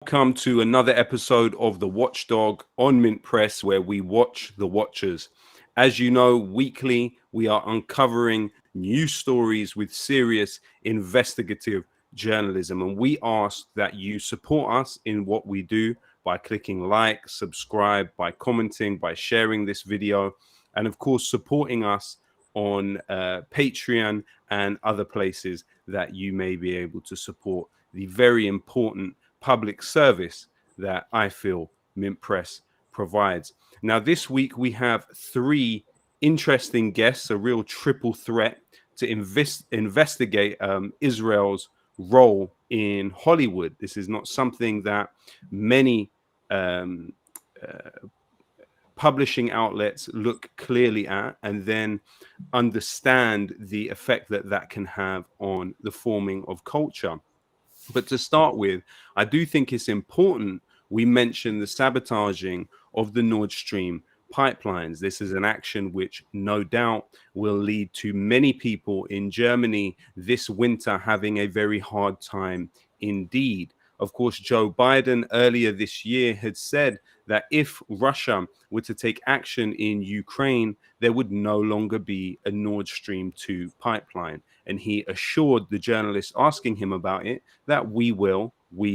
Welcome to another episode of The Watchdog on Mint Press, where we watch the watchers. As you know, weekly we are uncovering new stories with serious investigative journalism, and we ask that you support us in what we do by clicking like, subscribe, by commenting, by sharing this video, and of course supporting us on Patreon and other places that you may be able to support the very important public service that I feel Mint Press provides. Now, this week we have three interesting guests, a real triple threat to investigate Israel's role in Hollywood. This is not something that many um, uh, publishing outlets look clearly at and then understand the effect that that can have on the forming of culture. But to start with, I do think it's important we mention the sabotaging of the Nord Stream pipelines. This is an action which no doubt will lead to many people in Germany this winter having a very hard time indeed. Of course, Joe Biden earlier this year had said that if Russia were to take action in Ukraine, there would no longer be a Nord Stream 2 pipeline. And he assured the journalists asking him about it that we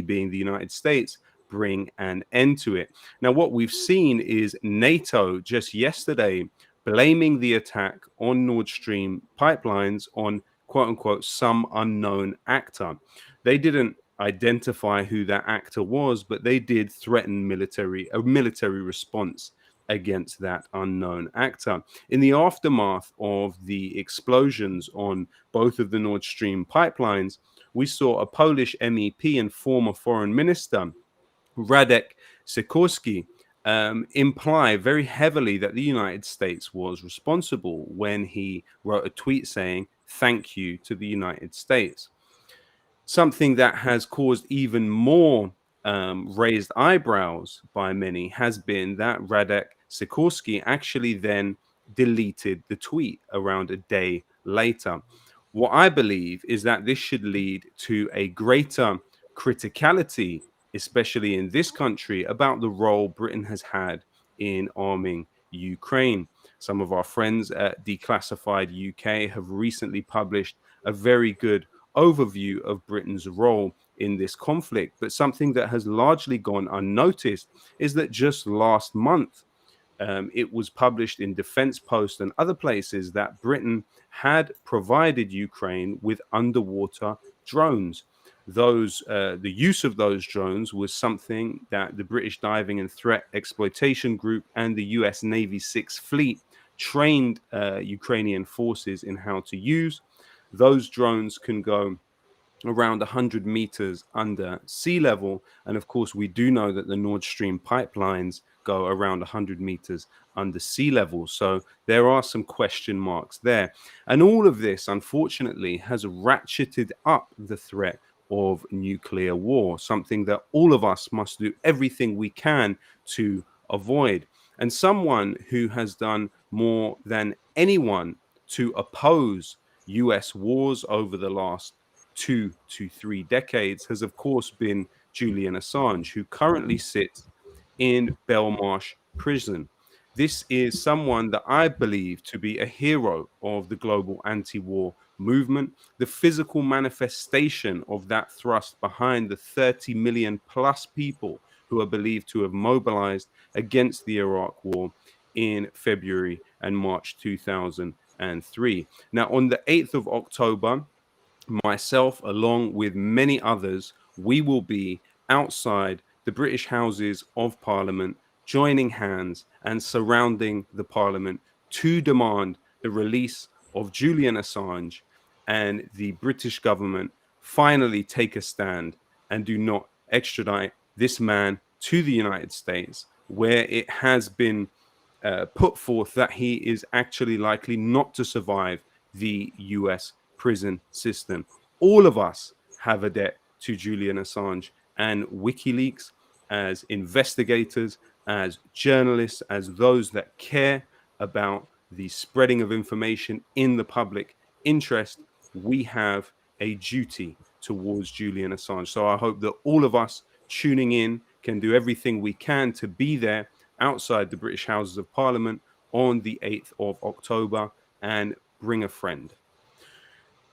being the United States, bring an end to it. Now, what we've seen is NATO just yesterday blaming the attack on Nord Stream pipelines on quote unquote some unknown actor. They didn't identify who that actor was, but they did threaten a military response against that unknown actor. In the aftermath of the explosions on both of the Nord Stream pipelines, we saw a Polish MEP and former foreign minister, Radek Sikorski, imply very heavily that the United States was responsible when he wrote a tweet saying, "Thank you to the United States." Something that has caused even more raised eyebrows by many has been that Radek Sikorski actually then deleted the tweet around a day later. What I believe is that this should lead to a greater criticality, especially in this country, about the role Britain has had in arming Ukraine. Some of our friends at Declassified UK have recently published a very good overview of Britain's role in this conflict. But something that has largely gone unnoticed is that just last month, it was published in Defense Post and other places that Britain had provided Ukraine with underwater drones. The use of those drones was something that the British Diving and Threat Exploitation Group and the US Navy Sixth Fleet trained Ukrainian forces in how to use. Those drones can go around 100 meters under sea level. And of course, we do know that the Nord Stream pipelines go around 100 meters under sea level. So there are some question marks there. And all of this, unfortunately, has ratcheted up the threat of nuclear war, something that all of us must do everything we can to avoid. And someone who has done more than anyone to oppose US wars over the last 2 to 3 decades has, of course, been Julian Assange, who currently sits in Belmarsh prison. This is someone that I believe to be a hero of the global anti-war movement, the physical manifestation of that thrust behind the 30 million plus people who are believed to have mobilized against the Iraq war in February and March 2003. Now, on the 8th of October, myself, along with many others, we will be outside the British Houses of Parliament, joining hands and surrounding the Parliament to demand the release of Julian Assange and the British government finally take a stand and do not extradite this man to the United States, where it has been put forth that he is actually likely not to survive the US prison system. All of us have a debt to Julian Assange and WikiLeaks as investigators, as journalists, as those that care about the spreading of information in the public interest. We have a duty towards Julian Assange. So I hope that all of us tuning in, can do everything we can to be there outside the British Houses of Parliament on the 8th of October and bring a friend.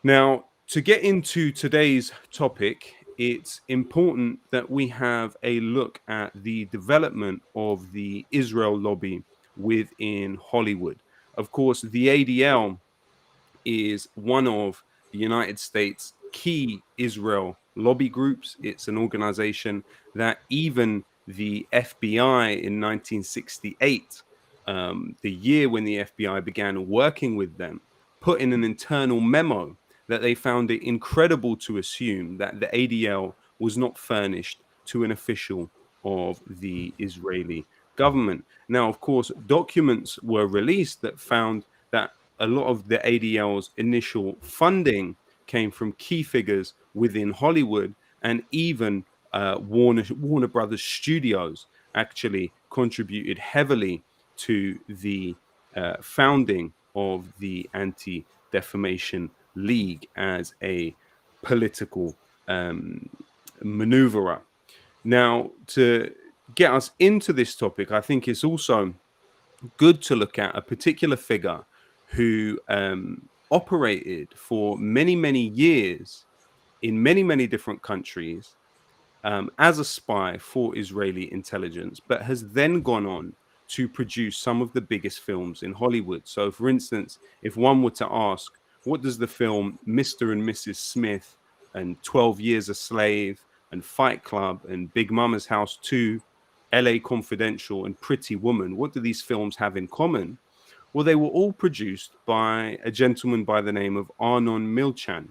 Now, to get into today's topic, it's important that we have a look at the development of the Israel lobby within Hollywood. Of course, the ADL is one of the United States' key Israel lobby groups. It's an organization that even the FBI in 1968, the year when the FBI began working with them, put in an internal memo that they found it incredible to assume that the ADL was not furnished to an official of the Israeli government. Now, of course, documents were released that found that a lot of the ADL's initial funding came from key figures within Hollywood, and even Warner Brothers Studios actually contributed heavily to the founding of the Anti-Defamation League as a political maneuverer. Now, to get us into this topic, I think it's also good to look at a particular figure who operated for many, many years in many, many different countries as a spy for Israeli intelligence, but has then gone on to produce some of the biggest films in Hollywood. So, for instance, if one were to ask, what does the film Mr. and Mrs. Smith and 12 Years a Slave and Fight Club and Big Mama's House 2, LA Confidential and Pretty Woman, what do these films have in common? Well, they were all produced by a gentleman by the name of Arnon Milchan.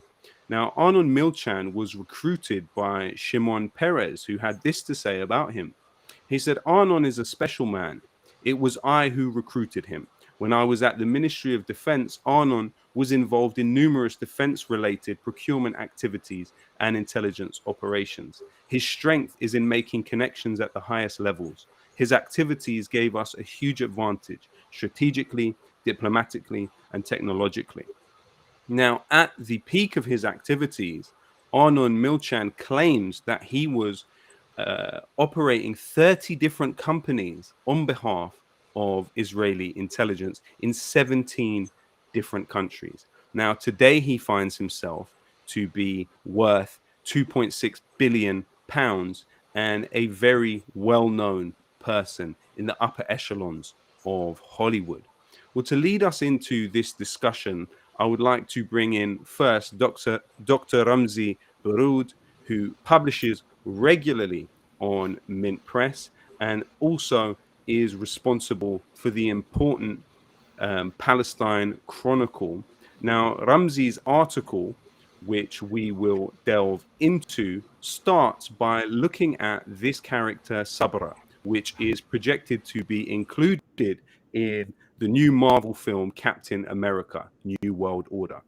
Now, Arnon Milchan was recruited by Shimon Peres, who had this to say about him. He said, Arnon is a special man. It was I who recruited him. When I was at the Ministry of Defense, Arnon was involved in numerous defense-related procurement activities and intelligence operations. His strength is in making connections at the highest levels. His activities gave us a huge advantage strategically, diplomatically, and technologically. Now, at the peak of his activities, Arnon Milchan claims that he was operating 30 different companies on behalf of Israeli intelligence in 17 different countries. Now, today he finds himself to be worth 2.6 billion pounds and a very well-known person in the upper echelons of Hollywood. Well, to lead us into this discussion, I would like to bring in first Dr. Ramzy Baroud, who publishes regularly on Mint Press and also is responsible for the important Palestine Chronicle. Now, Ramzy's article, which we will delve into, starts by looking at this character, Sabra, which is projected to be included in the new Marvel film, Captain America, New World Order.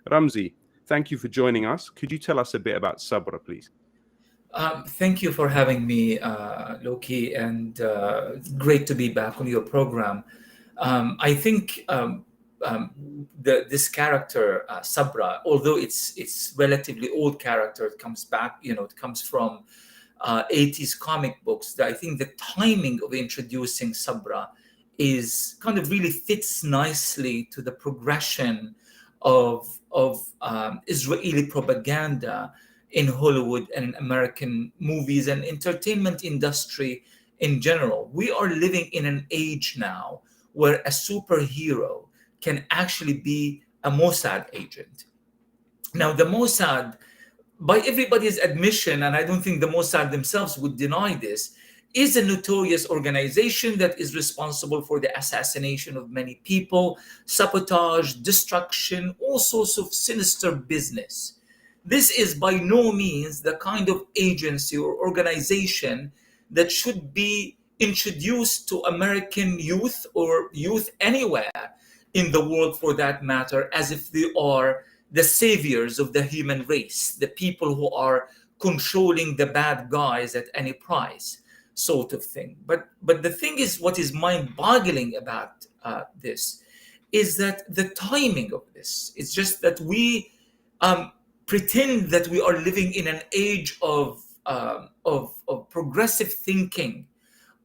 Ramzy, thank you for joining us. Could you tell us a bit about Sabra, please? Thank you for having me, Lowkey, and great to be back on your program. I think this character, Sabra, although it's relatively old character, it comes back, it comes from 80s comic books. I think the timing of introducing Sabra is kind of really fits nicely to the progression of Israeli propaganda in Hollywood and in American movies and entertainment industry in general. We are living in an age now where a superhero can actually be a Mossad agent. Now, the Mossad, by everybody's admission, and I don't think the Mossad themselves would deny this, is a notorious organization that is responsible for the assassination of many people, sabotage, destruction, all sorts of sinister business. This is by no means the kind of agency or organization that should be introduced to American youth or youth anywhere in the world for that matter, as if they are the saviors of the human race, the people who are controlling the bad guys at any price, sort of thing. But the thing is, what is mind-boggling about this is that the timing of this, it's just that we pretend that we are living in an age of of progressive thinking,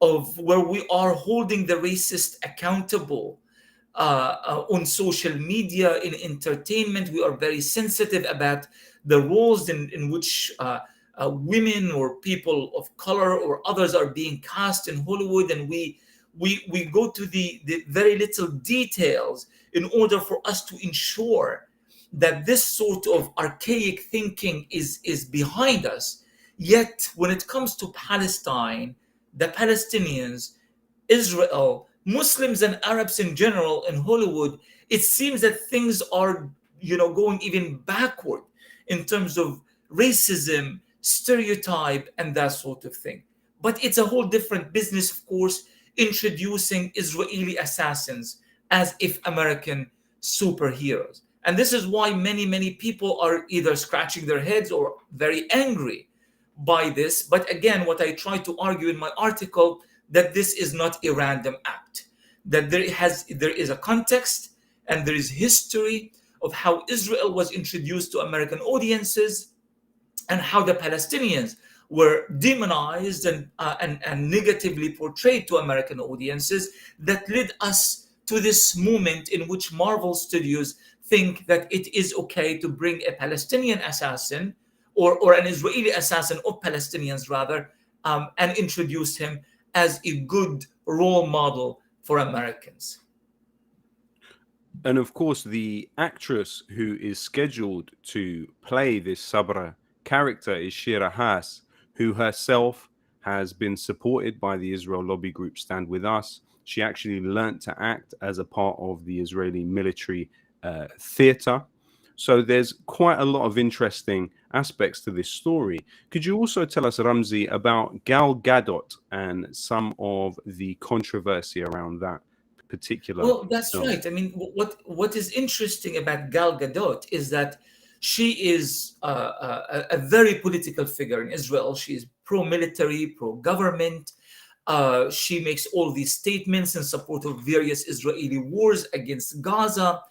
of where we are holding the racist accountable on social media, in entertainment. We are very sensitive about the roles in which women or people of color or others are being cast in Hollywood, and we go to the very little details in order for us to ensure that this sort of archaic thinking is behind us. Yet, when it comes to Palestine, the Palestinians, Israel, Muslims and Arabs in general in Hollywood, it seems that things are, going even backward in terms of racism, stereotype, and that sort of thing. But it's a whole different business, of course, introducing Israeli assassins as if American superheroes. And this is why many people are either scratching their heads or very angry by this. But again, what I try to argue in my article, that this is not a random act, that there is a context and there is history of how Israel was introduced to American audiences, and how the Palestinians were demonized and negatively portrayed to American audiences, that led us to this moment in which Marvel Studios think that it is okay to bring a Palestinian assassin, or an Israeli assassin of Palestinians rather, and introduce him as a good role model for Americans. And of course, the actress who is scheduled to play this Sabra character is Shira Haas, who herself has been supported by the Israel lobby group Stand With Us. She actually learnt to act as a part of the Israeli military theater. So there's quite a lot of interesting aspects to this story. Could you also tell us, Ramzy, about Gal Gadot and some of the controversy around that particular Well, that's film? right. I mean, what is interesting about Gal Gadot is that she is a very political figure in Israel. She is pro-military, pro-government. She makes all these statements in support of various Israeli wars against Gaza.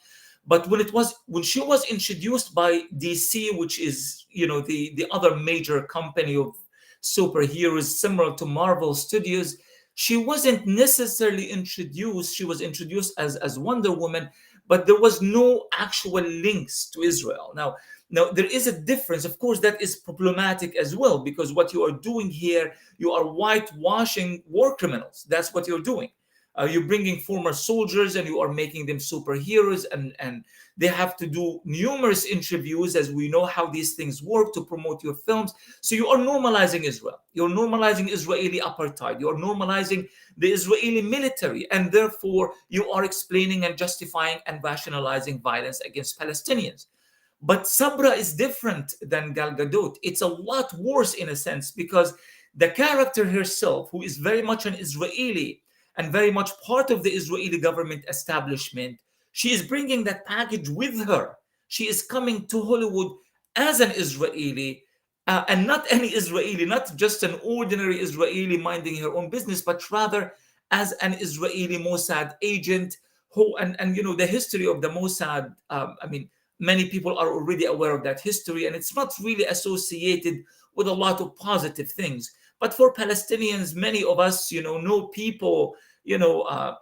But when she was introduced by DC, which is the other major company of superheroes similar to Marvel Studios, she wasn't necessarily introduced. She was introduced as Wonder Woman, but there was no actual links to Israel. Now there is a difference. Of course, that is problematic as well, because what you are doing here, you are whitewashing war criminals. That's what you're doing. You're bringing former soldiers and you are making them superheroes, and they have to do numerous interviews, as we know how these things work, to promote your films. So you are normalizing Israel. You're normalizing Israeli apartheid. You're normalizing the Israeli military. And therefore, you are explaining and justifying and rationalizing violence against Palestinians. But Sabra is different than Gal Gadot. It's a lot worse in a sense, because the character herself, who is very much an Israeli and very much part of the Israeli government establishment, she is bringing that package with her. She is coming to Hollywood as an Israeli, and not any Israeli, not just an ordinary Israeli minding her own business, but rather as an Israeli Mossad agent who, and the history of the Mossad, I mean, many people are already aware of that history, and it's not really associated with a lot of positive things. But for Palestinians, many of us, know people,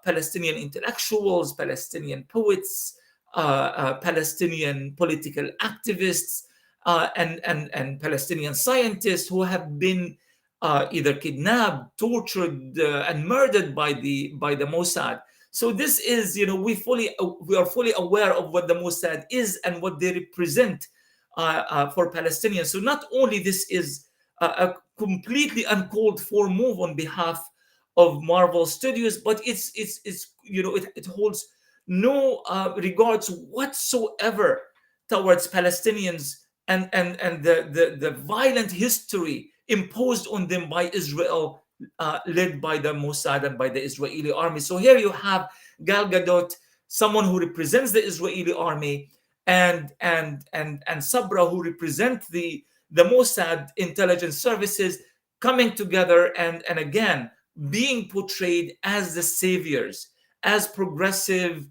Palestinian intellectuals, Palestinian poets, Palestinian political activists, and Palestinian scientists who have been either kidnapped, tortured, and murdered by the Mossad. So this is, we are fully aware of what the Mossad is and what they represent for Palestinians. So not only this is a completely uncalled for move on behalf of Marvel Studios, but it holds no regards whatsoever towards Palestinians and the violent history imposed on them by Israel, led by the Mossad and by the Israeli army. So here you have Gal Gadot, someone who represents the Israeli army, and Sabra, who represent the Mossad intelligence services, coming together and again being portrayed as the saviors, as progressive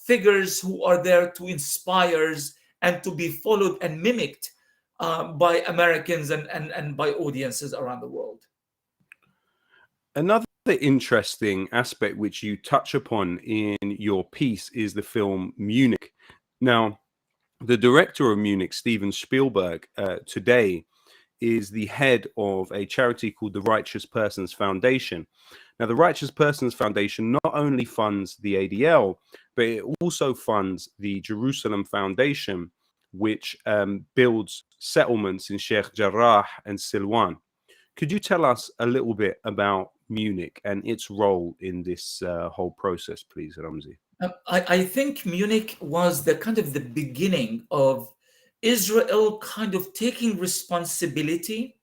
figures who are there to inspire and to be followed and mimicked by Americans and by audiences around the world. Another interesting aspect which you touch upon in your piece is the film Munich. Now, the director of Munich, Steven Spielberg, today is the head of a charity called the Righteous Persons Foundation. Now, the Righteous Persons Foundation not only funds the ADL, but it also funds the Jerusalem Foundation, which builds settlements in Sheikh Jarrah and Silwan. Could you tell us a little bit about Munich and its role in this whole process, please, Ramzy? I think Munich was the kind of the beginning of Israel kind of taking responsibility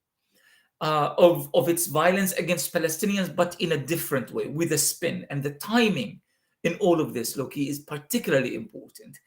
of its violence against Palestinians, but in a different way, with a spin. And the timing in all of this, Lowkey, is particularly important.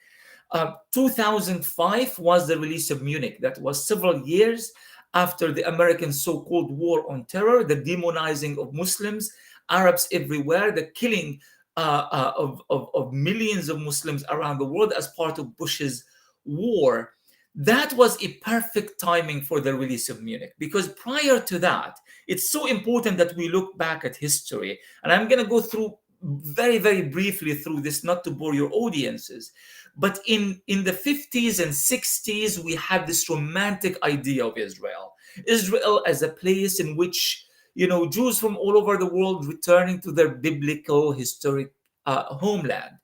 2005 was the release of Munich. That was several years after the American so-called war on terror, the demonizing of Muslims, Arabs everywhere, the killing of millions of Muslims around the world as part of Bush's war. That was a perfect timing for the release of Munich, because prior to that, it's so important that we look back at history. And I'm going to go through very, very briefly through this, not to bore your audiences. But in the 50s and 60s, we had this romantic idea of Israel. Israel as a place in which, Jews from all over the world returning to their biblical, historic homeland.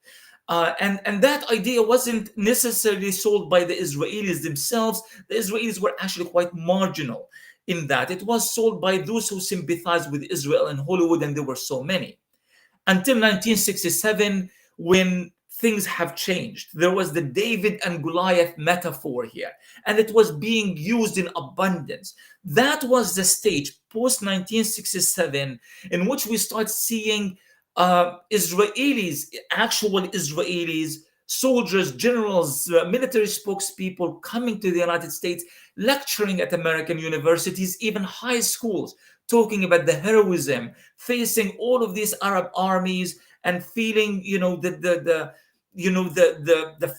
And that idea wasn't necessarily sold by the Israelis themselves. The Israelis were actually quite marginal in that. It was sold by those who sympathized with Israel and Hollywood, and there were so many. Until 1967, when things have changed. There was the David and Goliath metaphor here, and it was being used in abundance. That was the stage post 1967 in which we start seeing Israelis, actual Israelis, soldiers, generals, military spokespeople coming to the United States, lecturing at American universities, even high schools, talking about the heroism, facing all of these Arab armies and feeling, the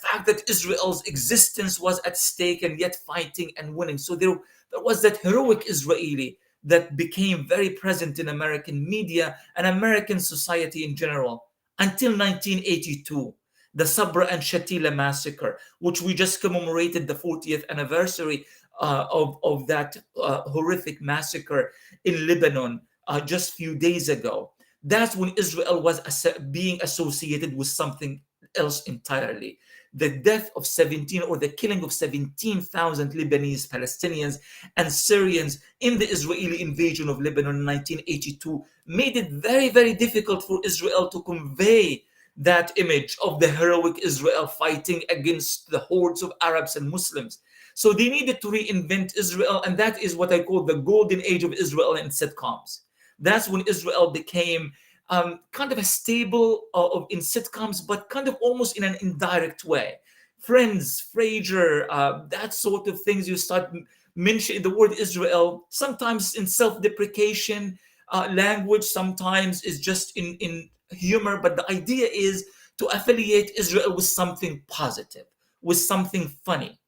fact that Israel's existence was at stake and yet fighting and winning. So there was that heroic Israeli that became very present in American media and American society in general until 1982, the Sabra and Shatila massacre, which we just commemorated the 40th anniversary of that horrific massacre in Lebanon just a few days ago. That's when Israel was being associated with something else entirely. The death of 17 or the killing of 17,000 Lebanese, Palestinians, and Syrians in the Israeli invasion of Lebanon in 1982 made it very, very difficult for Israel to convey that image of the heroic Israel fighting against the hordes of Arabs and Muslims. So they needed to reinvent Israel, and that is what I call the golden age of Israel in sitcoms. That's when Israel became kind of a staple in sitcoms, but kind of almost in an indirect way. Friends, Frasier, that sort of things. You start mentioning the word Israel, sometimes in self-deprecation language, sometimes is just in humor. But the idea is to affiliate Israel with something positive, with something funny.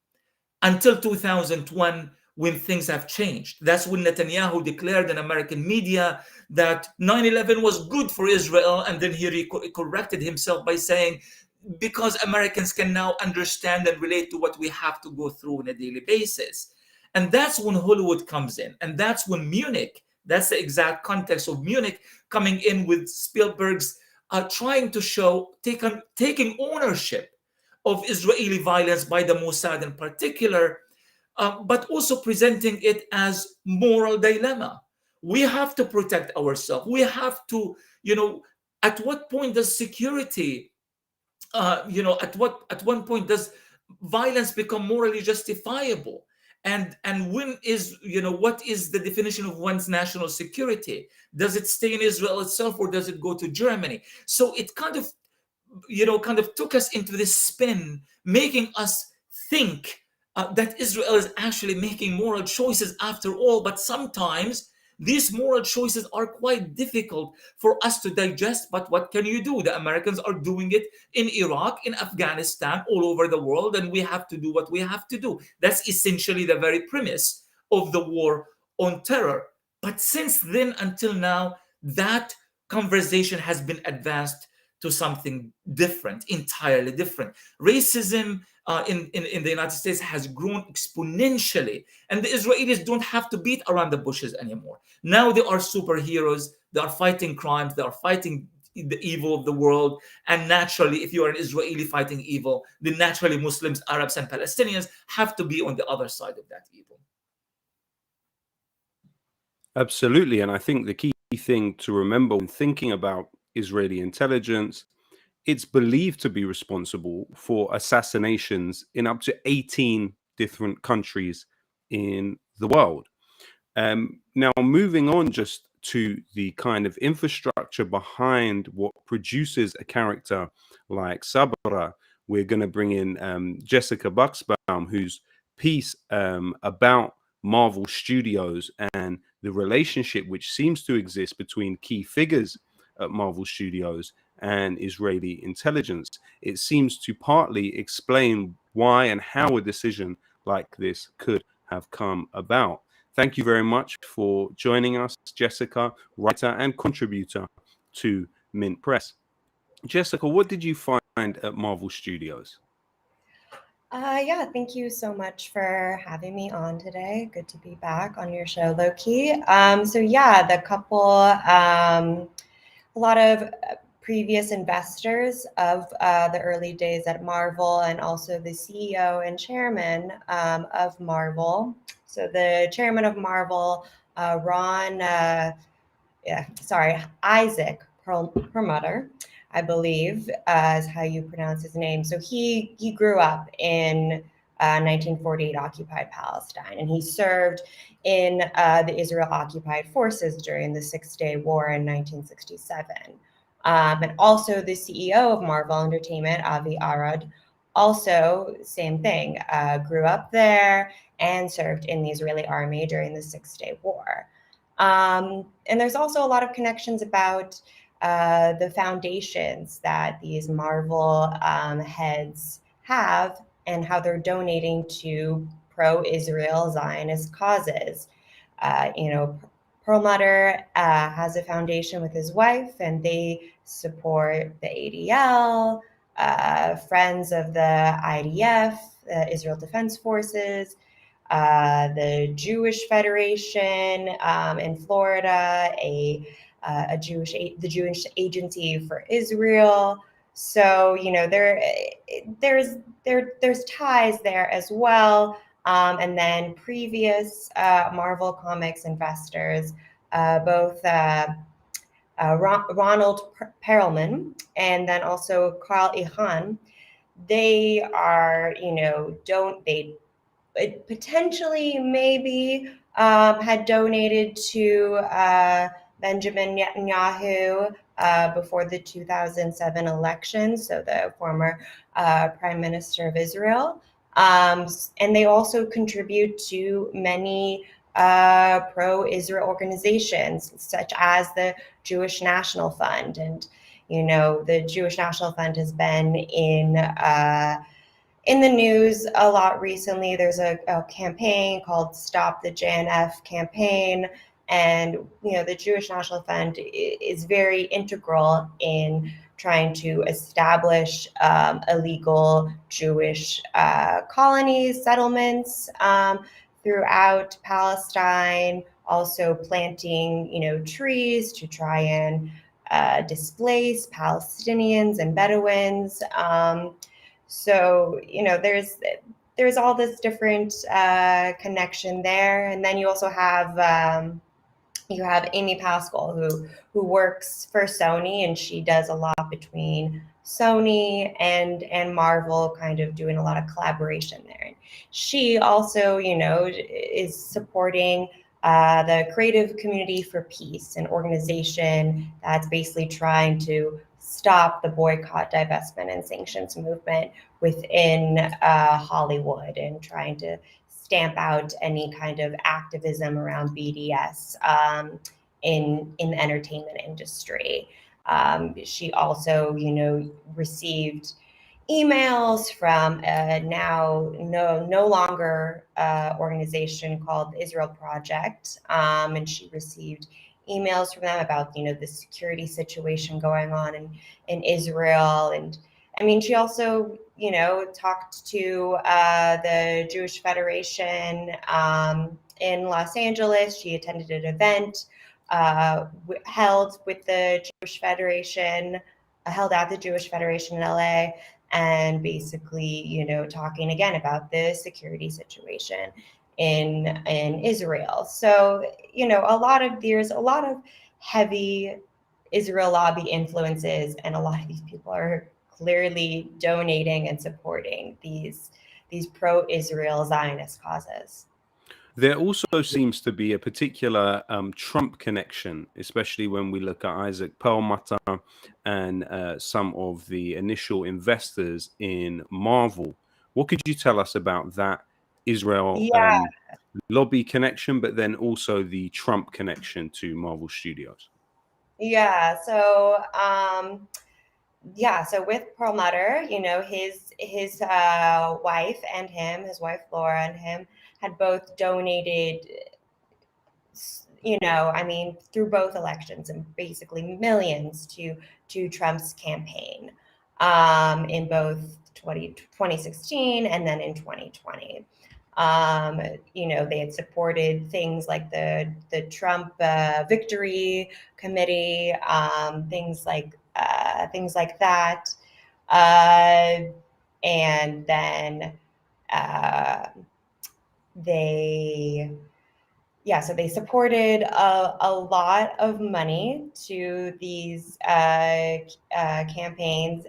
Until 2001, when things have changed. That's when Netanyahu declared in American media that 9/11 was good for Israel, and then he corrected himself by saying, because Americans can now understand and relate to what we have to go through on a daily basis. And that's when Hollywood comes in, and that's when Munich, that's the exact context of Munich coming in with Spielberg's trying to show, taking ownership of Israeli violence by the Mossad in particular, but also presenting it as moral dilemma. We have to protect ourselves. We have to, at what point does security, at one point does violence become morally justifiable? And when is, what is the definition of one's national security? Does it stay in Israel itself, or does it go to Germany? So it kind of took us into this spin, making us think that Israel is actually making moral choices after all. But sometimes These moral choices are quite difficult for us to digest, but what can you do? The Americans are doing it in Iraq, in Afghanistan, all over the world, and we have to do what we have to do. That's essentially the very premise of the war on terror. But since then until now, that conversation has been advanced to something different, entirely different. Racism in the United States has grown exponentially, and the Israelis don't have to beat around the bushes anymore. Now they are superheroes, they are fighting crimes, they are fighting the evil of the world. And naturally, if you are an Israeli fighting evil, then naturally Muslims, Arabs, and Palestinians have to be on the other side of that evil. Absolutely. And I think the key thing to remember when thinking about Israeli intelligence, it's believed to be responsible for assassinations in up to 18 different countries in the world. Now, moving on just to the kind of infrastructure behind what produces a character like Sabra, we're going to bring in Jessica BuxBaum, whose piece about Marvel Studios and the relationship which seems to exist between key figures at Marvel Studios and Israeli intelligence. It seems to partly explain why and how a decision like this could have come about. Thank you very much for joining us, Jessica, writer and contributor to Mint Press. Jessica, what did you find at Marvel Studios? Yeah, thank you so much for having me on today. Good to be back on your show, Lowkey. So yeah, the couple, a lot of previous investors of the early days at Marvel, and also the CEO and chairman of Marvel. So the chairman of Marvel, Isaac Perlmutter, I believe, is how you pronounce his name. So he grew up in 1948 occupied Palestine, and he served in the Israel-occupied forces during the Six-Day War in 1967. And also the CEO of Marvel Entertainment, Avi Arad, also same thing, grew up there and served in the Israeli army during the Six-Day War. And there's also a lot of connections about the foundations that these Marvel heads have and how they're donating to pro-Israel Zionist causes. Perlmutter has a foundation with his wife, and they support the ADL, Friends of the IDF, the Israel Defense Forces, the Jewish Federation in Florida, the Jewish Agency for Israel. So there's ties there as well. And then previous Marvel Comics investors, both Ronald Perelman and then also Carl Ihan, they are potentially maybe had donated to Benjamin Netanyahu before the 2007 election, so the former Prime Minister of Israel. And they also contribute to many pro-Israel organizations, such as the Jewish National Fund. And, the Jewish National Fund has been in the news a lot recently. There's a campaign called Stop the JNF campaign. And, the Jewish National Fund is very integral in trying to establish illegal Jewish colonies, settlements throughout Palestine, also planting, trees to try and displace Palestinians and Bedouins. So, there's all this different connection there. And then you also have Amy Pascal, who works for Sony, and she does a lot between Sony and Marvel, kind of doing a lot of collaboration there. And she also, is supporting the Creative Community for Peace, an organization that's basically trying to stop the boycott, divestment, and sanctions movement within Hollywood, and trying to stamp out any kind of activism around BDS in the entertainment industry. She also, received emails from a now no longer organization called the Israel Project, and she received emails from them about the security situation going on in Israel. And I mean, she also talked to the Jewish Federation in Los Angeles. She attended an event held with the Jewish Federation, held at the Jewish Federation in LA, and basically, talking again about the security situation in Israel. So, there's a lot of heavy Israel lobby influences, and a lot of these people are clearly donating and supporting these pro-Israel Zionist causes. There also seems to be a particular Trump connection, especially when we look at Isaac Perlmutter and some of the initial investors in Marvel. What could you tell us about that Israel lobby connection, but then also the Trump connection to Marvel Studios? Yeah, so so with Perlmutter, his wife and him, his wife Laura and him, had both donated, through both elections, and basically millions to Trump's campaign in both 2016 and then in 2020. They had supported things like the Trump Victory Committee, things like that, and then so they supported a lot of money to these campaigns,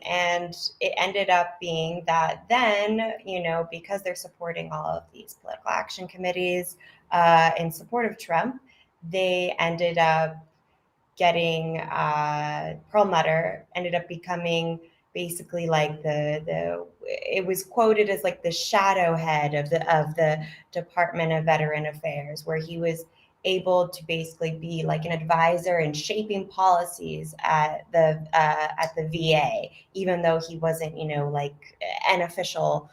and it ended up being that then, because they're supporting all of these political action committees in support of Trump, they ended up getting Perlmutter ended up becoming basically like it was quoted as like the shadow head of the Department of Veteran Affairs, where he was able to basically be like an advisor in shaping policies at the VA, even though he wasn't like an official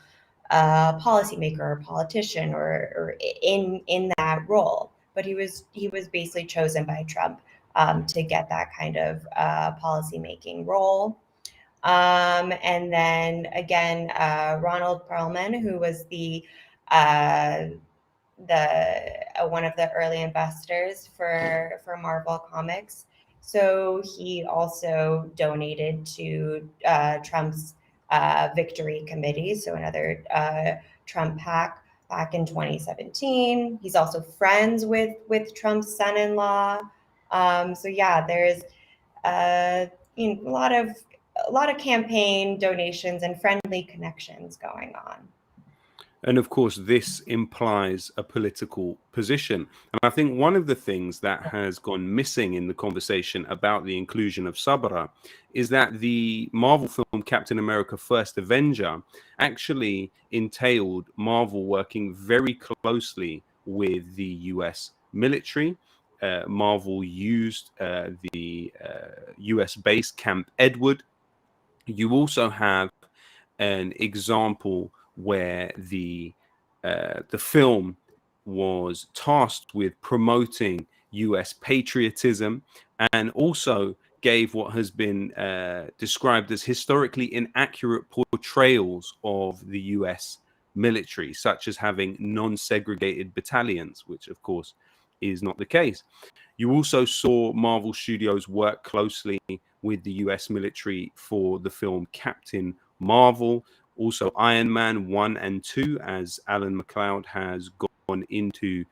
policymaker or politician or in that role, but he was basically chosen by Trump to get that kind of policymaking role. And then again, Ronald Perlman, who was the one of the early investors for Marvel Comics. So he also donated to Trump's Victory Committee, so another Trump PAC, back in 2017. He's also friends with Trump's son-in-law. So yeah, there's a lot of campaign donations and friendly connections going on. And of course, this implies a political position. And I think one of the things that has gone missing in the conversation about the inclusion of Sabra is that the Marvel film Captain America First Avenger actually entailed Marvel working very closely with the US military. Marvel used the US base Camp Edward. You also have an example where the film was tasked with promoting US patriotism, and also gave what has been described as historically inaccurate portrayals of the US military, such as having non-segregated battalions, which of course is not the case. You also saw Marvel Studios work closely with the US military for the film Captain Marvel, also Iron Man 1 and 2, as Alan MacLeod has gone into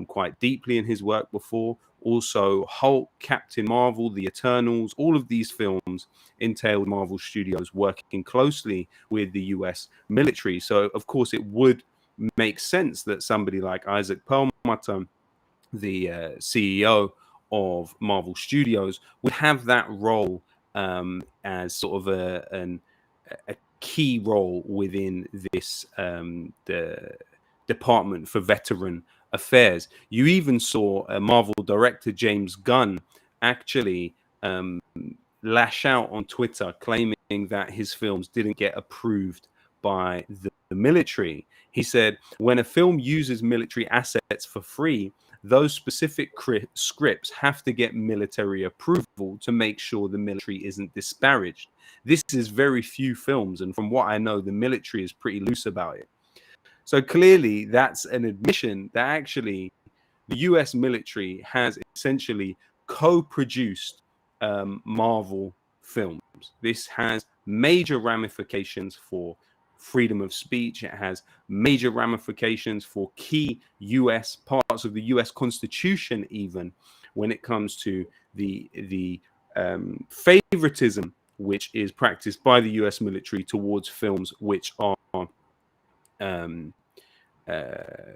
quite deeply in his work before. Also Hulk, Captain Marvel, The Eternals, all of these films entailed Marvel Studios working closely with the US military. So of course it would make sense that somebody like Isaac Perlmutter, the CEO of Marvel Studios, would have that role as sort of a key role within this the Department for Veteran Affairs. You even saw Marvel director James Gunn actually lash out on Twitter, claiming that his films didn't get approved by the military. He said, when a film uses military assets for free, those specific scripts have to get military approval to make sure the military isn't disparaged. This is very few films, and from what I know, the military is pretty loose about it. So clearly, that's an admission that actually the US military has essentially co-produced Marvel films. This has major ramifications for freedom of speech. It has major ramifications for key US parts of the US Constitution, even when it comes to the favoritism which is practiced by the US military towards films which are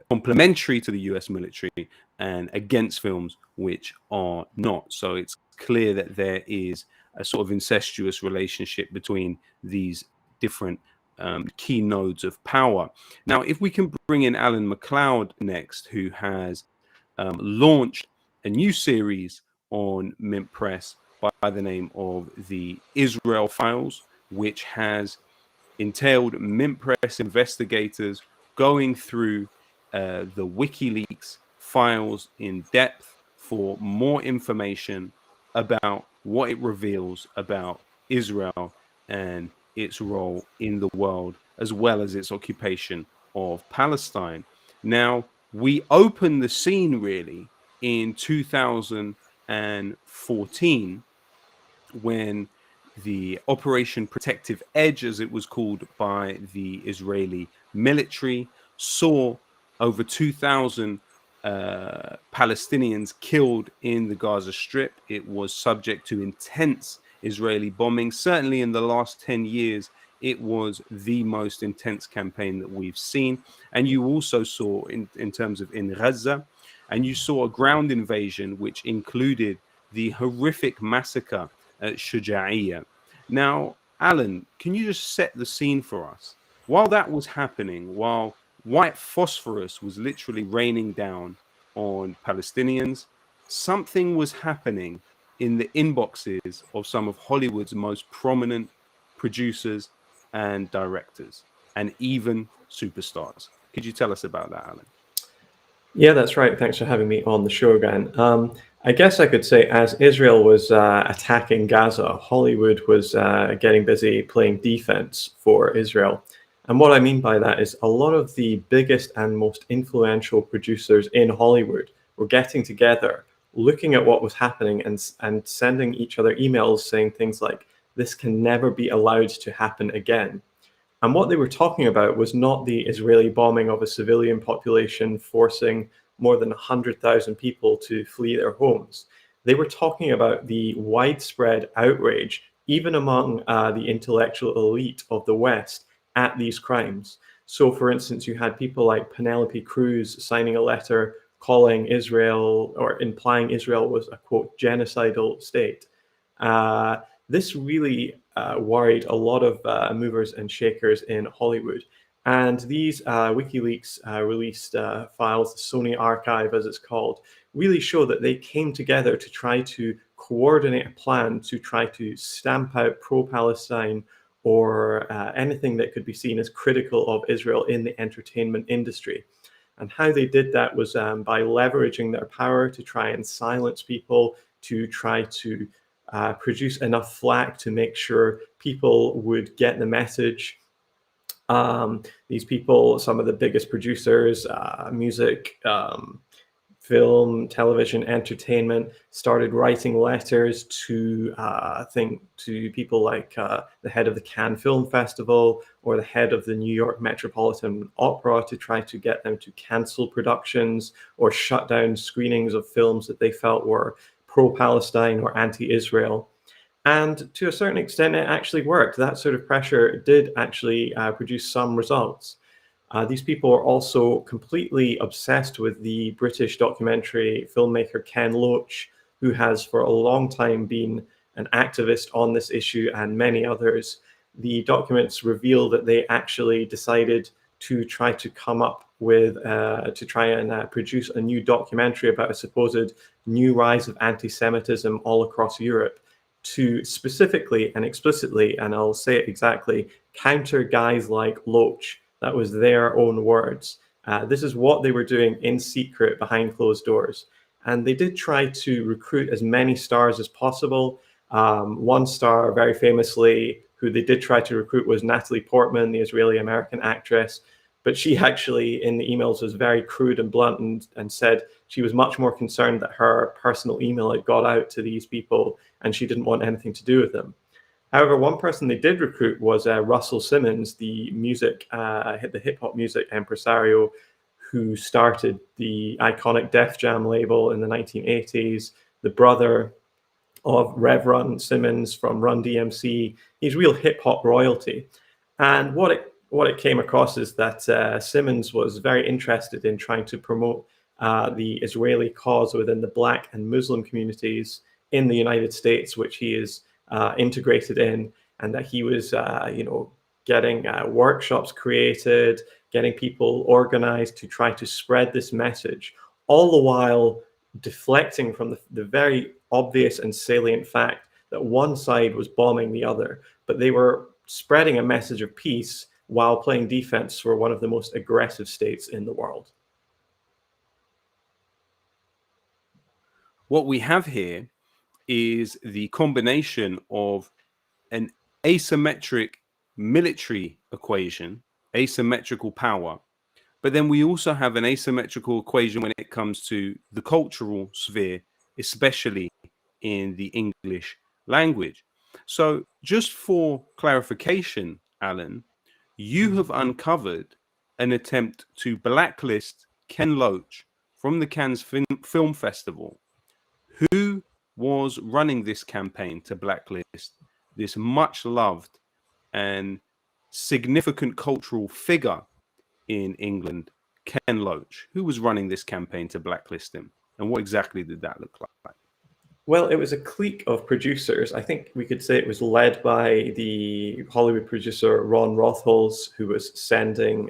complementary to the US military and against films which are not. So it's clear that there is a sort of incestuous relationship between these different key nodes of power. Now, if we can bring in Alan MacLeod next, who has launched a new series on Mint Press by the name of the Israel Files, which has entailed Mint Press investigators going through the WikiLeaks files in depth for more information about what it reveals about Israel and its role in the world, as well as its occupation of Palestine. Now, we open the scene really in 2014 when the Operation Protective Edge, as it was called by the Israeli military, saw over 2,000 Palestinians killed in the Gaza Strip. It was subject to intense Israeli bombing. Certainly in the last 10 years, it was the most intense campaign that we've seen. And you also saw in terms of in Gaza, and you saw a ground invasion, which included the horrific massacre at Shuja'iyya. Now, Alan, can you just set the scene for us? While that was happening, while white phosphorus was literally raining down on Palestinians, something was happening in the inboxes of some of Hollywood's most prominent producers and directors, and even superstars. Could you tell us about that, Alan? Yeah, that's right. Thanks for having me on the show again. I guess I could say as Israel was attacking Gaza, Hollywood was getting busy playing defense for Israel. And what I mean by that is a lot of the biggest and most influential producers in Hollywood were getting together, looking at what was happening and sending each other emails saying things like, this can never be allowed to happen again. And what they were talking about was not the Israeli bombing of a civilian population forcing more than 100,000 people to flee their homes. They were talking about the widespread outrage, even among the intellectual elite of the West, at these crimes. So, for instance, you had people like Penelope Cruz signing a letter calling Israel or implying Israel was a, quote, genocidal state. This really worried a lot of movers and shakers in Hollywood. And these WikiLeaks released files, the Sony Archive as it's called, really show that they came together to try to coordinate a plan to try to stamp out pro-Palestine or anything that could be seen as critical of Israel in the entertainment industry. And how they did that was by leveraging their power to try and silence people, to try to produce enough flack to make sure people would get the message. These people, some of the biggest producers, music, film, television, entertainment, started writing letters to people like the head of the Cannes Film Festival or the head of the New York Metropolitan Opera to try to get them to cancel productions or shut down screenings of films that they felt were pro-Palestine or anti-Israel. And to a certain extent, it actually worked. That sort of pressure did actually produce some results. These people are also completely obsessed with the British documentary filmmaker Ken Loach, who has for a long time been an activist on this issue and many others. The documents reveal that they actually decided to try to come up with, to try and produce a new documentary about a supposed new rise of anti-Semitism all across Europe, to specifically and explicitly, and I'll say it exactly, counter guys like Loach. That was their own words. This is what they were doing in secret behind closed doors. And they did try to recruit as many stars as possible. One star, very famously, who they did try to recruit was Natalie Portman, the Israeli-American actress. But she actually, in the emails, was very crude and blunt and said she was much more concerned that her personal email had got out to these people and she didn't want anything to do with them. However, one person they did recruit was Russell Simmons, the hip-hop music impresario who started the iconic Def Jam label in the 1980s, the brother of Rev Run Simmons from Run DMC. He's real hip-hop royalty. And what it came across is that Simmons was very interested in trying to promote the Israeli cause within the Black and Muslim communities in the United States, which he is integrated in, and that he was, getting workshops created, getting people organized to try to spread this message, all the while deflecting from the very obvious and salient fact that one side was bombing the other, but they were spreading a message of peace while playing defense for one of the most aggressive states in the world. What we have here is the combination of an asymmetric military equation, asymmetrical power, but then we also have an asymmetrical equation when it comes to the cultural sphere, especially in the English language. So just for clarification, Alan, you have uncovered an attempt to blacklist Ken Loach from the Cannes Film Festival. Who was running this campaign to blacklist this much loved and significant cultural figure in England, Ken Loach? Who was running this campaign to blacklist him? And what exactly did that look like? Well, it was a clique of producers. I think we could say it was led by the Hollywood producer Ron Rotholz, who was sending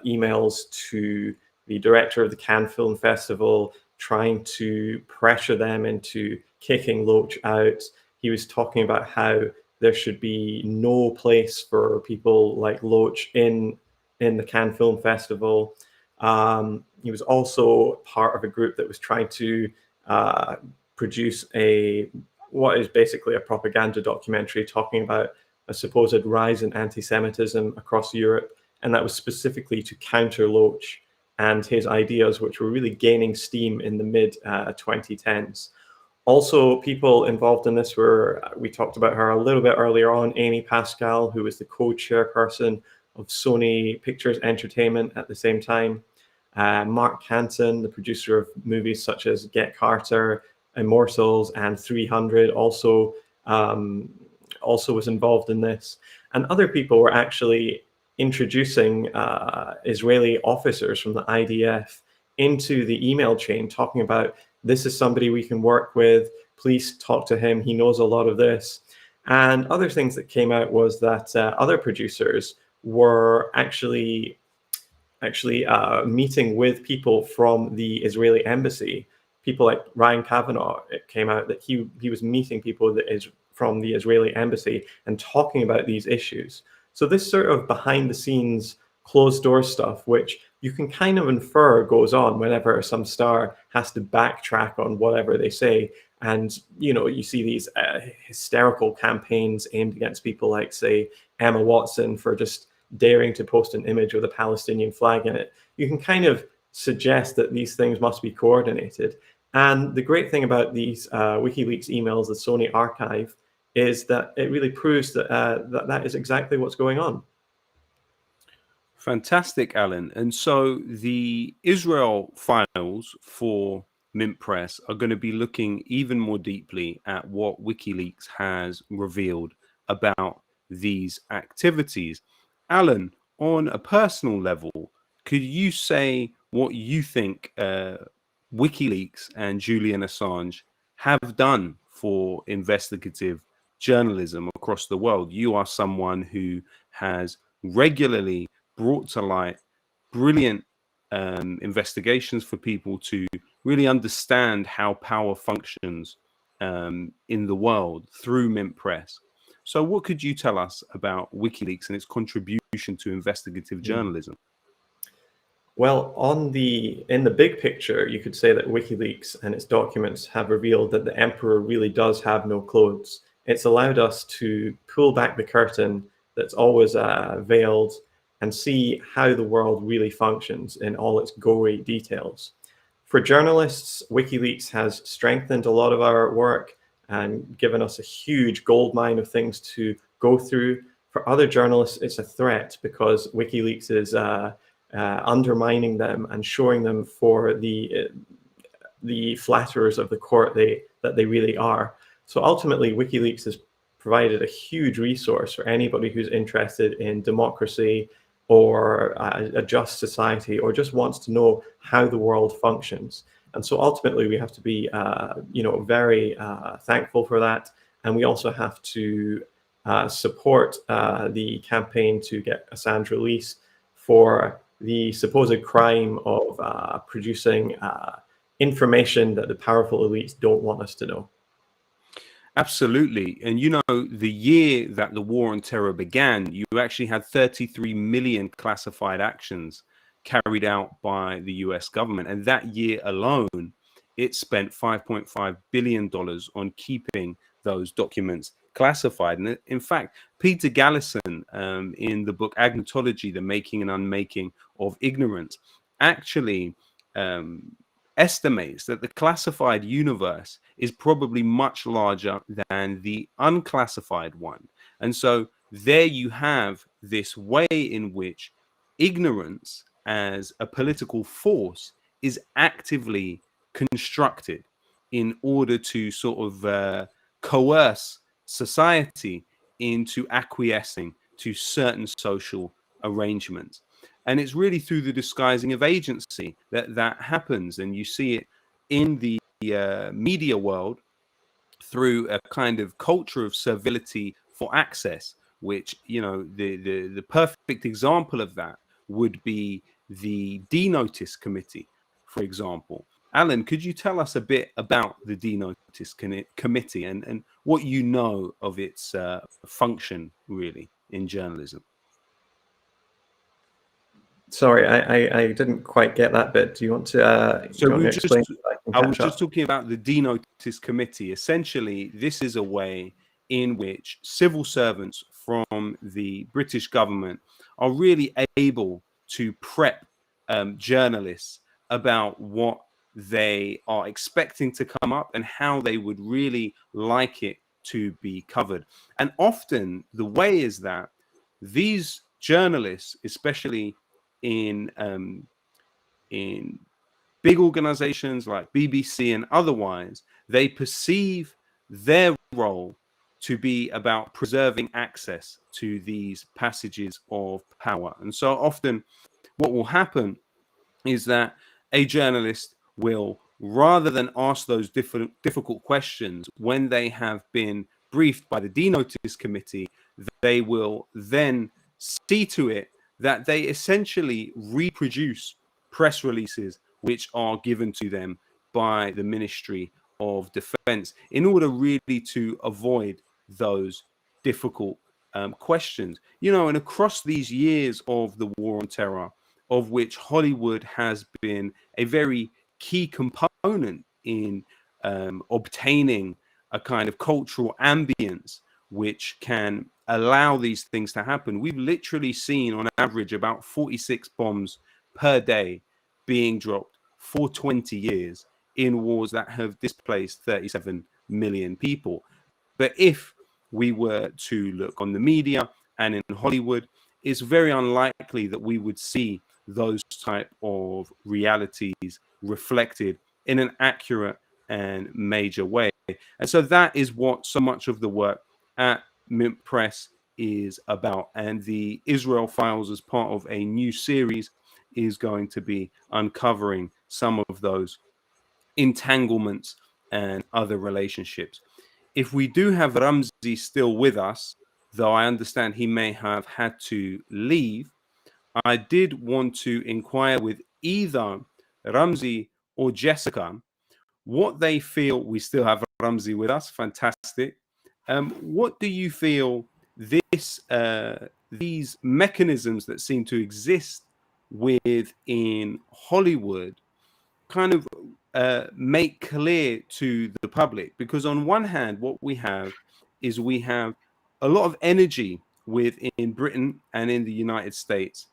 emails to the director of the Cannes Film Festival, trying to pressure them into kicking Loach out. He was talking about how there should be no place for people like Loach in the Cannes Film Festival. He was also part of a group that was trying to produce what is basically a propaganda documentary talking about a supposed rise in anti-Semitism across Europe, and that was specifically to counter Loach and his ideas, which were really gaining steam in the mid-2010s. Also, people involved in this were, we talked about her a little bit earlier on, Amy Pascal, who was the co-chairperson of Sony Pictures Entertainment at the same time. Mark Canton, the producer of movies such as Get Carter, Immortals, and 300, also was involved in this. And other people were actually introducing Israeli officers from the IDF into the email chain, talking about, this is somebody we can work with, please talk to him, he knows a lot of this. And other things that came out was that other producers were actually meeting with people from the Israeli embassy. People like Ryan Kavanaugh, it came out that he was meeting people from the Israeli embassy and talking about these issues. So this sort of behind the scenes, closed door stuff, which you can kind of infer goes on whenever some star has to backtrack on whatever they say. And, you see these hysterical campaigns aimed against people like, say, Emma Watson for just daring to post an image with a Palestinian flag in it. You can kind of suggest that these things must be coordinated. And the great thing about these WikiLeaks emails, the Sony archive, is that it really proves that that is exactly what's going on. Fantastic, Alan. And so the Israel files for Mint Press are going to be looking even more deeply at what WikiLeaks has revealed about these activities. Alan, on a personal level, could you say what you think WikiLeaks and Julian Assange have done for investigative journalism across the world? You are someone who has regularly brought to light brilliant investigations for people to really understand how power functions in the world through Mint Press. So what could you tell us about WikiLeaks and its contribution to investigative journalism? Well, in the big picture, you could say that WikiLeaks and its documents have revealed that the emperor really does have no clothes. It's allowed us to pull back the curtain that's always veiled and see how the world really functions in all its gory details. For journalists, WikiLeaks has strengthened a lot of our work and given us a huge goldmine of things to go through. For other journalists, it's a threat because WikiLeaks is undermining them and showing them for the flatterers of the court that they really are. So ultimately, WikiLeaks has provided a huge resource for anybody who's interested in democracy or a just society, or just wants to know how the world functions. And so ultimately, we have to be, very thankful for that. And we also have to support the campaign to get Assange released for the supposed crime of producing information that the powerful elites don't want us to know. Absolutely. And, you know, the year that the war on terror began, you actually had 33 million classified actions carried out by the US government. And that year alone, it spent $5.5 billion on keeping those documents classified. And in fact, Peter Gallison, in the book Agnotology, The Making and Unmaking of Ignorance, actually estimates that the classified universe is probably much larger than the unclassified one. And so there you have this way in which ignorance as a political force is actively constructed in order to sort of coerce society into acquiescing to certain social arrangements. And it's really through the disguising of agency that happens. And you see it in the media world through a kind of culture of servility for access, which, you know, the perfect example of that would be the Denotative Committee, for example. Alan, could you tell us a bit about the Denotative Committee and what you know of its function, really, in journalism? Sorry, I didn't quite get that bit. Do you want to explain? I was just talking about the Denotative Committee. Essentially, this is a way in which civil servants from the British government are really able to prep journalists about what they are expecting to come up and how they would really like it to be covered. And often the way is that these journalists, especially in big organizations like BBC and otherwise, they perceive their role to be about preserving access to these passages of power. And so often what will happen is that a journalist will, rather than ask those difficult questions when they have been briefed by the Denotative Committee, they will then see to it that they essentially reproduce press releases which are given to them by the Ministry of Defense in order really to avoid those difficult questions. You know, and across these years of the war on terror, of which Hollywood has been a very key component in obtaining a kind of cultural ambience which can allow these things to happen. We've literally seen on average about 46 bombs per day being dropped for 20 years in wars that have displaced 37 million people. But if we were to look on the media and in Hollywood, it's very unlikely that we would see those type of realities reflected in an accurate and major way. And so that is what so much of the work at Mint Press is about. And the Israel Files, as part of a new series, is going to be uncovering some of those entanglements and other relationships. If we do have Ramzy still with us, though I understand he may have had to leave, I did want to inquire with either Ramzy or Jessica what they feel. We still have Ramzy with us. Fantastic. What do you feel these mechanisms that seem to exist within Hollywood kind of make clear to the public? Because on one hand, what we have is we have a lot of energy within Britain and in the United States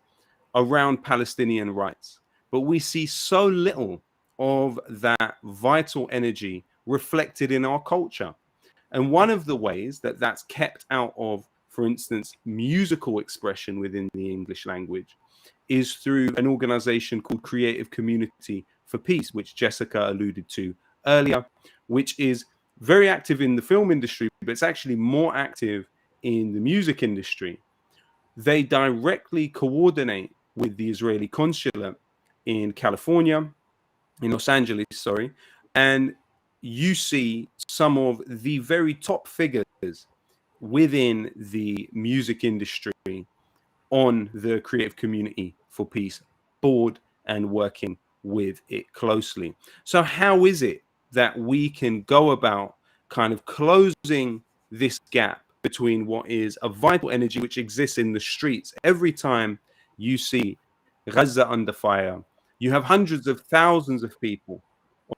around Palestinian rights, but we see so little of that vital energy reflected in our culture. And one of the ways that that's kept out of, for instance, musical expression within the English language is through an organization called Creative Community for Peace, which Jessica alluded to earlier, which is very active in the film industry, but it's actually more active in the music industry. They directly coordinate with the Israeli consulate in California, in Los Angeles, sorry, and you see some of the very top figures within the music industry on the Creative Community for Peace board and working with it closely. So how is it that we can go about kind of closing this gap between what is a vital energy which exists in the streets? Every time you see Gaza under fire, you have hundreds of thousands of people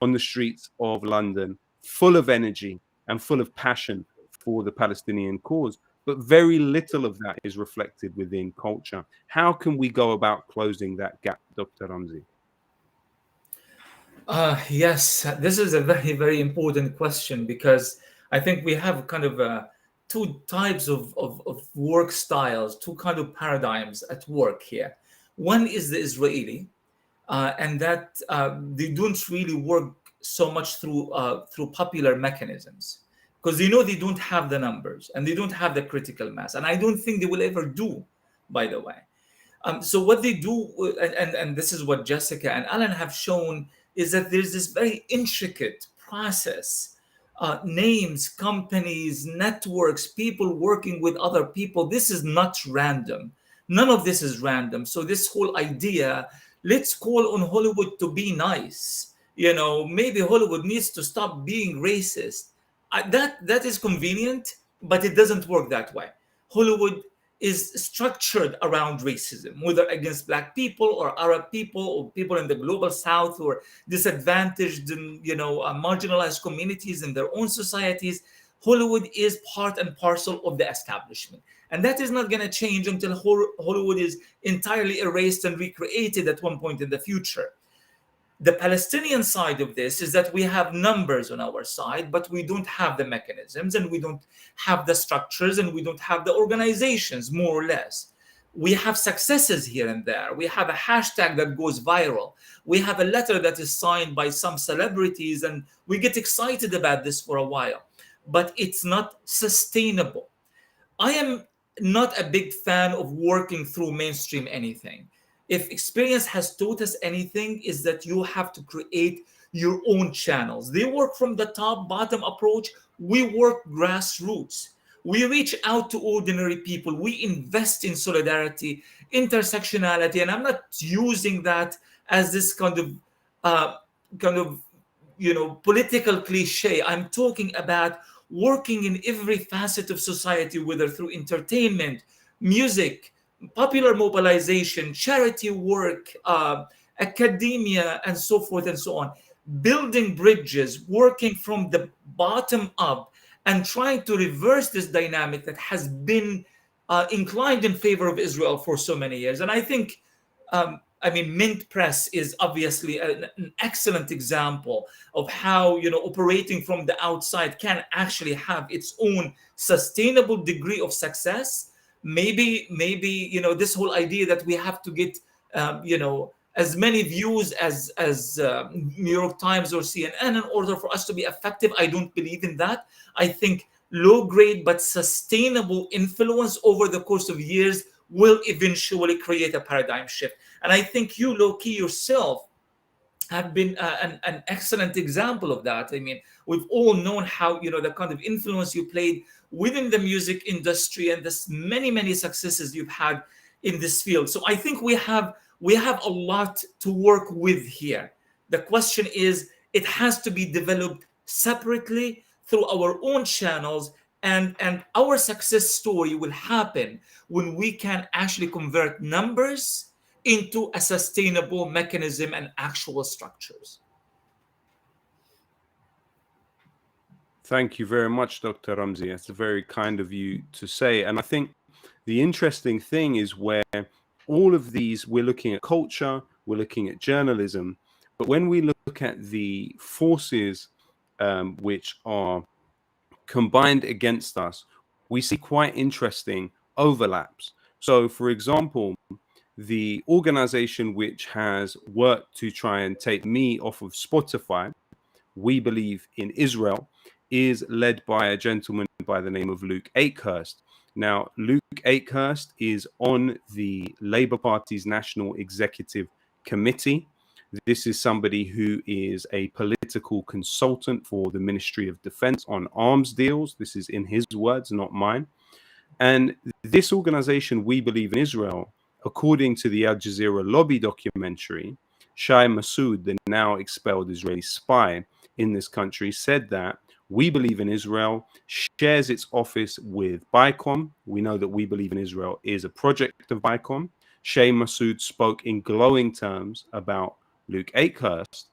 on the streets of London, full of energy and full of passion for the Palestinian cause, but very little of that is reflected within culture. How can we go about closing that gap, Dr. Ramzy? Yes, this is a very, very important question, because I think we have kind of two types of work styles, two kind of paradigms at work here. One is the Israeli, and that they don't really work so much through popular mechanisms, because they know they don't have the numbers and they don't have the critical mass, and I don't think they will ever do, by the way. So what they do, and this is what Jessica and Alan have shown, is that there's this very intricate process, names, companies, networks, people working with other people. This is not random. None of this is random. So this whole idea, let's call on Hollywood to be nice. You know, maybe Hollywood needs to stop being racist. That is convenient, but it doesn't work that way. Hollywood is structured around racism, whether against Black people or Arab people or people in the global South or disadvantaged and marginalized communities in their own societies. Hollywood is part and parcel of the establishment. And that is not going to change until Hollywood is entirely erased and recreated at one point in the future. The Palestinian side of this is that we have numbers on our side, but we don't have the mechanisms, and we don't have the structures, and we don't have the organizations, more or less. We have successes here and there. We have a hashtag that goes viral. We have a letter that is signed by some celebrities, and we get excited about this for a while, but it's not sustainable. I am not a big fan of working through mainstream anything. If experience has taught us anything, is that you have to create your own channels. They work from the top-bottom approach. We work grassroots. We reach out to ordinary people. We invest in solidarity, intersectionality, and I'm not using that as this kind of political cliche. I'm talking about working in every facet of society, whether through entertainment, music, popular mobilization, charity work, academia, and so forth and so on. Building bridges, working from the bottom up, and trying to reverse this dynamic that has been inclined in favor of Israel for so many years. And I think, Mint Press is obviously an excellent example of how operating from the outside can actually have its own sustainable degree of success. Maybe this whole idea that we have to get as many views as New York Times or CNN in order for us to be effective, I don't believe in that. I think low grade but sustainable influence over the course of years will eventually create a paradigm shift. And I think you, Lowkey, yourself have been an excellent example of that. I mean, we've all known how, the kind of influence you played within the music industry, and the many, many successes you've had in this field. So I think we have a lot to work with here. The question is, it has to be developed separately through our own channels, and our success story will happen when we can actually convert numbers into a sustainable mechanism and actual structures. Thank you very much, Dr. Ramzy. That's very kind of you to say. And I think the interesting thing is where all of these, we're looking at culture, we're looking at journalism, but when we look at the forces which are combined against us, we see quite interesting overlaps. So, for example, the organization which has worked to try and take me off of Spotify, We Believe in Israel, is led by a gentleman by the name of Luke Akehurst. Now, Luke Akehurst is on the Labour Party's National Executive Committee. This is somebody who is a political consultant for the Ministry of Defense on arms deals. This is in his words, not mine. And this organization, We Believe in Israel, according to the Al Jazeera lobby documentary, Shai Massoud, the now expelled Israeli spy in this country, said that We Believe in Israel shares its office with BICOM. We know that We Believe in Israel is a project of BICOM. Shai Massoud spoke in glowing terms about Luke Akehurst,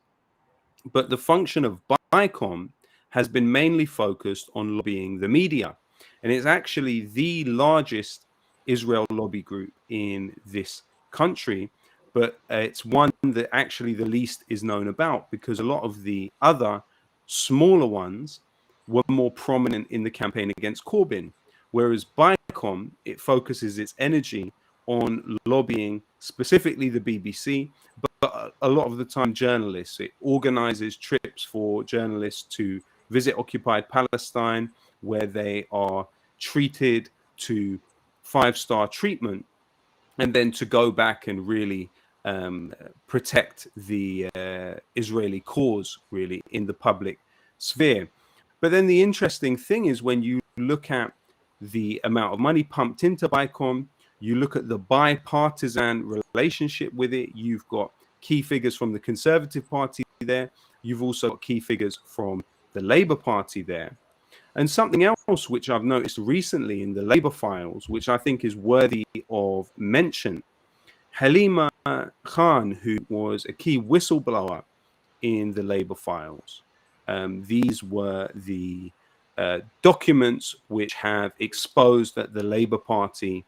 but the function of BICOM has been mainly focused on lobbying the media. And it's actually the largest Israel lobby group in this country, but it's one that actually the least is known about, because a lot of the other smaller ones were more prominent in the campaign against Corbyn, whereas BICOM, it focuses its energy on lobbying specifically the BBC, but a lot of the time journalists. It organizes trips for journalists to visit occupied Palestine, where they are treated to 5-star treatment, and then to go back and really protect the Israeli cause, really, in the public sphere. But then the interesting thing is, when you look at the amount of money pumped into BICOM, you look at the bipartisan relationship with it, you've got key figures from the Conservative Party there, you've also got key figures from the Labour Party there. And something else which I've noticed recently in the Labour files, which I think is worthy of mention, Halima Khan, who was a key whistleblower in the Labour files, these were the documents which have exposed that the Labour Party,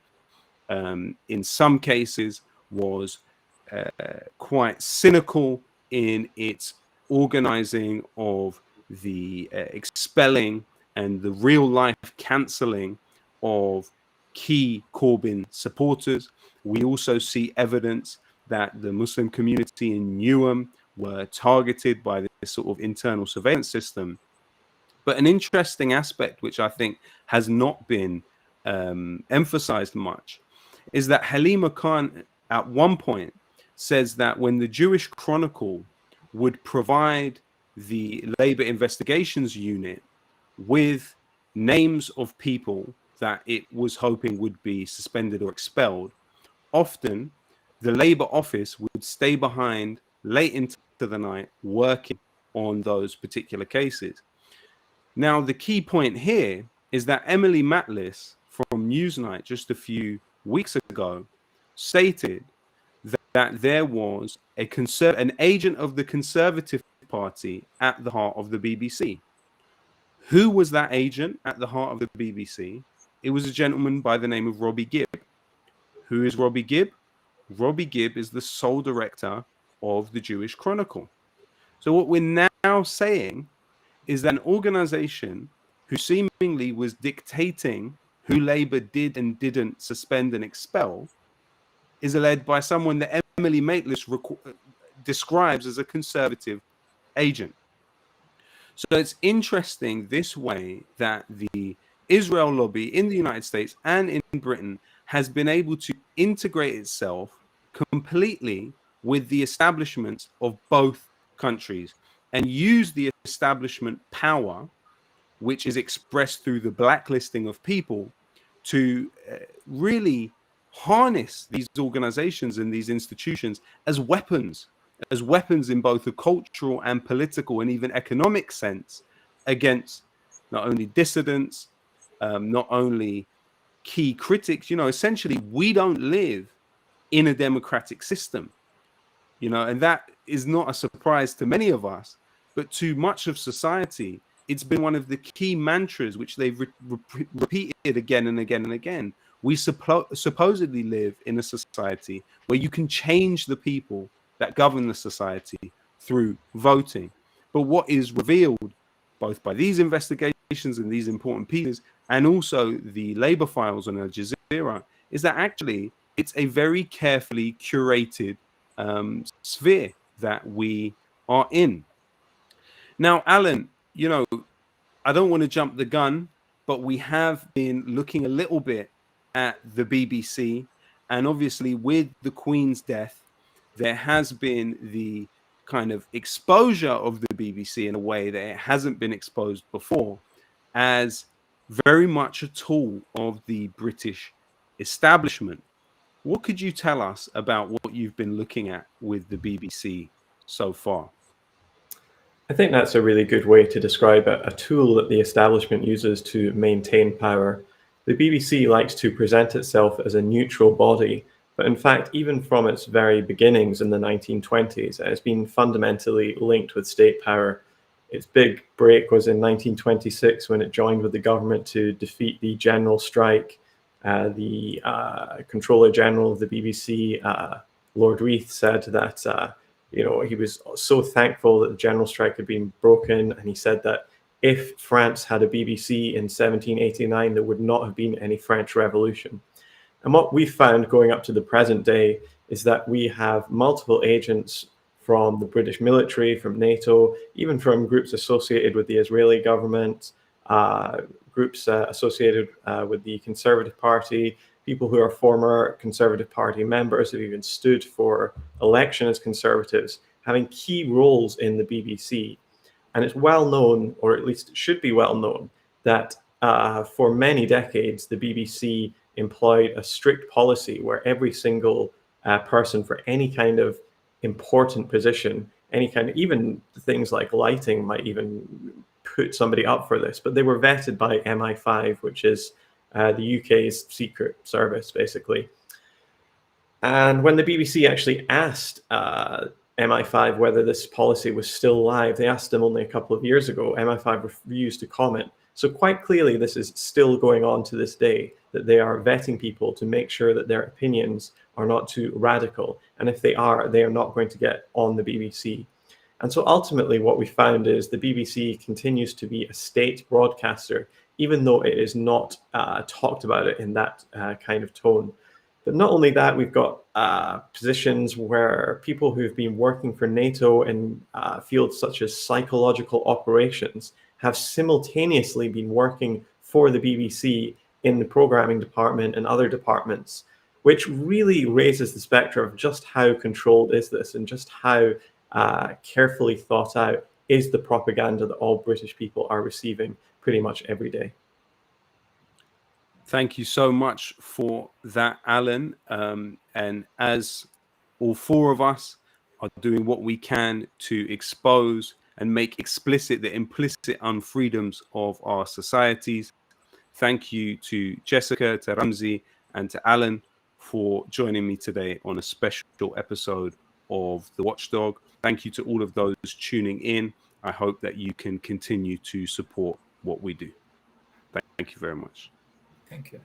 in some cases, was quite cynical in its organizing of the expelling and the real life cancelling of key Corbyn supporters. We also see evidence that the Muslim community in Newham were targeted by this sort of internal surveillance system. But an interesting aspect, which I think has not been emphasized much, is that Halima Khan at one point says that when the Jewish Chronicle would provide the Labour Investigations Unit with names of people that it was hoping would be suspended or expelled, often the Labour office would stay behind late into the night working on those particular cases. Now, the key point here is that Emily Matlis from Newsnight just a few weeks ago stated that there was an agent of the Conservative Party at the heart of the BBC. Who was that agent at the heart of the BBC? It was a gentleman by the name of Robbie Gibb. Who is Robbie Gibb? Robbie Gibb is the sole director of the Jewish Chronicle. So what we're now saying is that an organization who seemingly was dictating who Labour did and didn't suspend and expel is led by someone that Emily Maitlis describes as a conservative agent. So it's interesting this way that the Israel lobby in the United States and in Britain has been able to integrate itself completely with the establishments of both countries and use the establishment power, which is expressed through the blacklisting of people, to really harness these organizations and these institutions as weapons in both a cultural and political and even economic sense against not only dissidents, not only key critics. Essentially, we don't live in a democratic system, and that is not a surprise to many of us, but to much of society, it's been one of the key mantras which they've repeated again and again and again. We supposedly live in a society where you can change the people that govern the society through voting. But what is revealed both by these investigations and these important pieces, and also the Labour files on Al Jazeera, is that actually it's a very carefully curated sphere that we are in. Now, Alan, I don't want to jump the gun, but we have been looking a little bit at the BBC, and obviously with the Queen's death, there has been the kind of exposure of the BBC in a way that it hasn't been exposed before, as very much a tool of the British establishment. What could you tell us about what you've been looking at with the BBC so far? I think that's a really good way to describe it, a tool that the establishment uses to maintain power. The BBC likes to present itself as a neutral body, but in fact, even from its very beginnings in the 1920s, it has been fundamentally linked with state power. Its big break was in 1926 when it joined with the government to defeat the general strike. The Controller General of the BBC, Lord Reith, said that he was so thankful that the general strike had been broken, and he said that if France had a BBC in 1789, there would not have been any French Revolution. And what we found going up to the present day is that we have multiple agents from the British military, from NATO, even from groups associated with the Israeli government, groups associated with the Conservative Party, people who are former Conservative Party members who even stood for election as Conservatives, having key roles in the BBC. And it's well known, or at least it should be well known, that for many decades, the BBC employed a strict policy where every single person for any kind of important position, any kind of, even things like lighting might even put somebody up for this, but they were vetted by MI5, which is the UK's secret service, basically. And when the BBC actually asked MI5 whether this policy was still live, they asked them only a couple of years ago. MI5 refused to comment. So quite clearly, this is still going on to this day, that they are vetting people to make sure that their opinions are not too radical. And if they are not going to get on the BBC. And so ultimately what we found is the BBC continues to be a state broadcaster, even though it is not talked about it in that kind of tone. But not only that, we've got positions where people who've been working for NATO in fields such as psychological operations have simultaneously been working for the BBC in the programming department and other departments, which really raises the specter of just how controlled is this and just how carefully thought out is the propaganda that all British people are receiving pretty much every day. Thank you so much for that, Alan. And as all four of us are doing what we can to expose and make explicit the implicit unfreedoms of our societies, thank you to Jessica, to Ramzy, and to Alan for joining me today on a special episode of The Watchdog. Thank you to all of those tuning in. I hope that you can continue to support what we do. Thank you very much. Thank you.